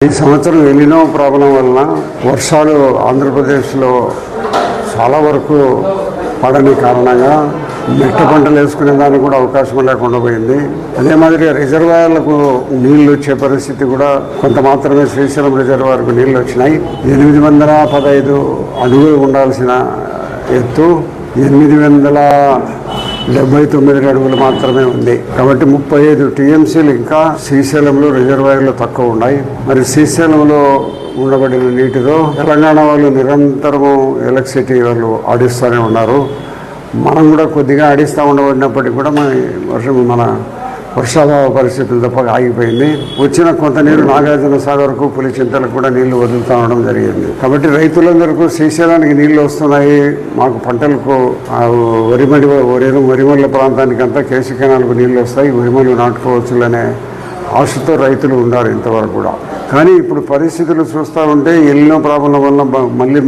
ఈ సంవత్సరం ఎలినో ప్రాబ్లం వలన వర్షాలు ఆంధ్రప్రదేశ్లో చాలా వరకు పడని కారణంగా మెట్ట పంటలు వేసుకునే దానికి కూడా అవకాశం లేకుండా పోయింది. అదే మాదిరిగా రిజర్వాయర్లకు నీళ్లు వచ్చే పరిస్థితి కూడా కొంత మాత్రమే శ్రీశైలం రిజర్వాయర్కు నీళ్లు వచ్చినాయి. 815 అడుగులు ఉండాల్సిన ఎత్తు 879 అడుగులు మాత్రమే ఉంది. కాబట్టి 35 టీఎంసీలు ఇంకా శ్రీశైలంలో రిజర్వాయర్లు తక్కువ ఉన్నాయి. మరి శ్రీశైలంలో ఉండబడిన నీటితో తెలంగాణ వాళ్ళు నిరంతరము ఎలక్ట్రిసిటీ వాళ్ళు ఆడిస్తూనే ఉన్నారు. మనం కూడా కొద్దిగా ఆడిస్తూ ఉండబడినప్పటికీ కూడా మన వర్షాభావ పరిస్థితులు తప్ప ఆగిపోయింది. వచ్చిన కొంత నీరు నాగార్జున సాగర్కు పులిచింతలకు కూడా నీళ్లు వదులుతూ ఉండడం జరిగింది. కాబట్టి రైతులందరికీ శ్రీశైలానికి నీళ్లు వస్తున్నాయి, మాకు పంటలకు వరిమల్ల ప్రాంతానికంతా కేసీ కెనాల్కు నీళ్లు వస్తాయి, వరిమల్లు నాటుకోవచ్చులనే ఆశతో రైతులు ఉన్నారు ఇంతవరకు కూడా. కానీ ఇప్పుడు పరిస్థితులు చూస్తూ ఉంటే ఎల్లినో ప్రాబ్లం వల్ల మళ్ళీ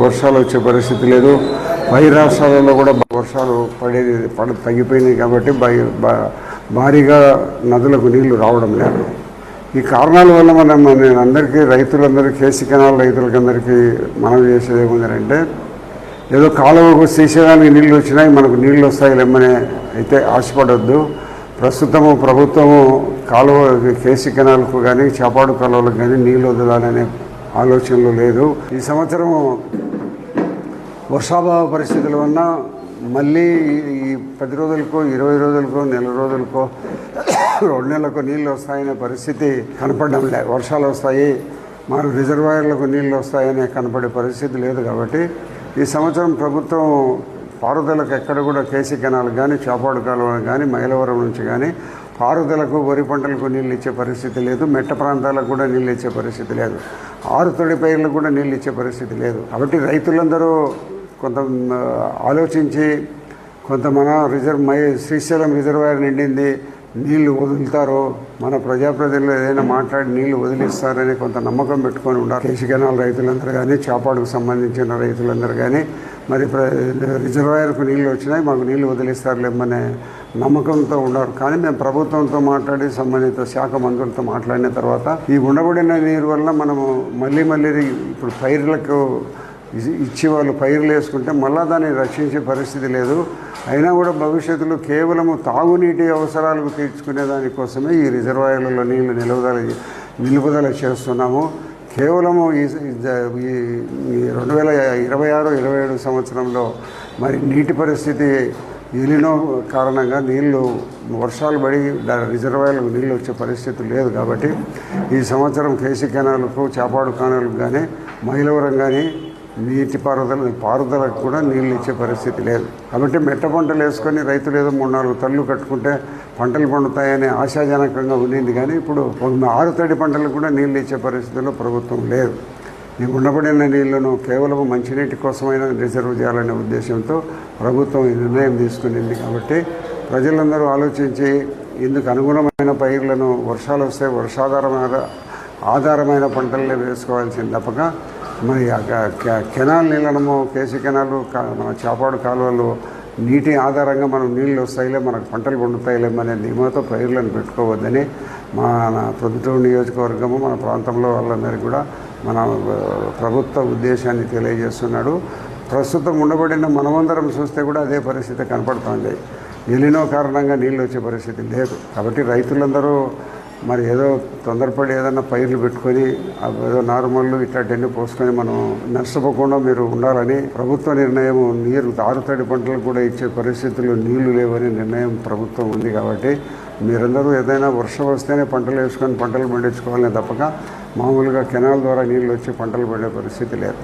వర్షాలు వచ్చే పరిస్థితి లేదు. పై రాష్ట్రాలలో కూడా వర్షాలు తగ్గిపోయినాయి. కాబట్టి భారీగా నదులకు నీళ్లు రావడం లేదు. ఈ కారణాల వల్ల నేను అందరికీ రైతులందరికీ కేసీ కెనాల్ రైతులకందరికీ మనవి చేసేది ఏముందంటే, ఏదో కాలువకు శ్రీశైలానికి నీళ్లు వచ్చినాయి మనకు నీళ్లు వస్తాయి లేమని అయితే ఆశపడొద్దు. ప్రస్తుతము ప్రభుత్వము కాలువ కేసీ కెనాల్కు కానీ చాపాడు కాలువలకు కానీ నీళ్లు వదలాలనే ఆలోచనలు లేదు. ఈ సంవత్సరం వర్షాభావ పరిస్థితుల వలన మళ్ళీ ఈ 10 రోజులకో 20 రోజులకో నెల రోజులకో 2 నెలలకు నీళ్ళు వస్తాయనే పరిస్థితి కనపడడం లేదు. వర్షాలు వస్తాయి మరి రిజర్వాయర్లకు నీళ్ళు వస్తాయనే కనపడే పరిస్థితి లేదు. కాబట్టి ఈ సంవత్సరం ప్రభుత్వం పారుదలకు ఎక్కడ కూడా కేసీ కెనాల్ కానీ చాపాడు కాలువలకు కానీ మైలవరం నుంచి కానీ పారుదలకు వరి పంటలకు నీళ్ళు ఇచ్చే పరిస్థితి లేదు. మెట్ట ప్రాంతాలకు కూడా నీళ్ళు ఇచ్చే పరిస్థితి లేదు. ఆరుతడి పైర్లకు కూడా నీళ్ళు ఇచ్చే పరిస్థితి లేదు. కాబట్టి రైతులందరూ కొంత ఆలోచించి కొంత శ్రీశైలం రిజర్వాయర్ నిండింది, నీళ్లు వదులుతారో మన ప్రజాప్రతినిధులు ఏదైనా మాట్లాడి నీళ్లు వదిలిస్తారని కొంత నమ్మకం పెట్టుకొని ఉన్నారు. కేసీ కెనాల్ రైతులందరూ కానీ చాపాడుకు సంబంధించిన రైతులందరూ కానీ మరి రిజర్వాయర్కు నీళ్లు వచ్చినాయి మాకు నీళ్లు వదిలిస్తారులేమనే నమ్మకంతో ఉన్నారు. కానీ మేము ప్రభుత్వంతో మాట్లాడి సంబంధిత శాఖ మంత్రులతో మాట్లాడిన తర్వాత ఈ ఉండబడిన నీరు వల్ల మనము మళ్ళీ ఇప్పుడు పైర్లకు ఇచ్చి వాళ్ళు పైర్లు వేసుకుంటే మళ్ళా దాన్ని రక్షించే పరిస్థితి లేదు. అయినా కూడా భవిష్యత్తులో కేవలము తాగునీటి అవసరాలకు తీర్చుకునే దానికోసమే ఈ రిజర్వాయర్లలో నీళ్లు నిలుపుదల చేస్తున్నాము. కేవలము ఈ 2026-27 సంవత్సరంలో మరి నీటి పరిస్థితి ఎలినో కారణంగా వర్షాలు పడి రిజర్వాయర్లకు నీళ్ళు వచ్చే పరిస్థితి లేదు. కాబట్టి ఈ సంవత్సరం కేసీ కెనాల్కు చాపాడు కెనాల్కు కానీ మైలవరం కానీ నీటి పారుదలకు కూడా నీళ్ళు ఇచ్చే పరిస్థితి లేదు. కాబట్టి మెట్ట పంటలు వేసుకొని రైతులు ఏదో 3-4 తళ్ళు కట్టుకుంటే పంటలు పండుతాయనే ఆశాజనకంగా ఉండింది. కానీ ఇప్పుడు 6 తడి పంటలకు కూడా నీళ్ళు ఇచ్చే పరిస్థితిలో ప్రభుత్వం లేదు. ఈ ఉండబడిన నీళ్లను కేవలం మంచినీటి కోసమైనా రిజర్వ్ చేయాలనే ఉద్దేశంతో ప్రభుత్వం ఈ నిర్ణయం తీసుకునింది. కాబట్టి ప్రజలందరూ ఆలోచించి ఇందుకు అనుగుణమైన పైర్లను వర్షాలు వస్తే ఆధారమైన పంటలనే వేసుకోవాల్సింది తప్పక మరి కెనాల్ నీళ్ళను కేసీ కెనాలు మన చాపాడు కాలువలు నీటి ఆధారంగా మనం నీళ్ళు వస్తాయిలే మనకు పంటలు పండుతాయిలేమనే ధీమాతో పైర్లను పెట్టుకోవద్దని మన ప్రొద్దుటూరు నియోజకవర్గము మన ప్రాంతంలో వాళ్ళందరికీ కూడా మన ప్రభుత్వ ఉద్దేశాన్ని తెలియజేస్తున్నాడు. ప్రస్తుతం ఉండబడిన మనమందరం చూస్తే కూడా అదే పరిస్థితి కనపడుతుంది. ఎలినో కారణంగా నీళ్ళు వచ్చే పరిస్థితి లేదు. కాబట్టి రైతులందరూ మరి ఏదో తొందరపడి ఏదైనా పైర్లు పెట్టుకొని ఏదో నార్మల్లు ఇట్లాంటివన్నీ పోసుకొని మనం నష్టపోకుండా మీరు ఉండాలని ప్రభుత్వ నిర్ణయం. నీరు 6 తడి పంటలకు కూడా ఇచ్చే పరిస్థితుల్లో నీళ్లు లేవని నిర్ణయం ప్రభుత్వం ఉంది. కాబట్టి మీరందరూ ఏదైనా వర్షం వస్తేనే పంటలు వేసుకొని పంటలు పండించుకోవాలని తప్పక మామూలుగా కెనాల్ ద్వారా నీళ్ళు వచ్చి పంటలు పండే పరిస్థితి లేదు.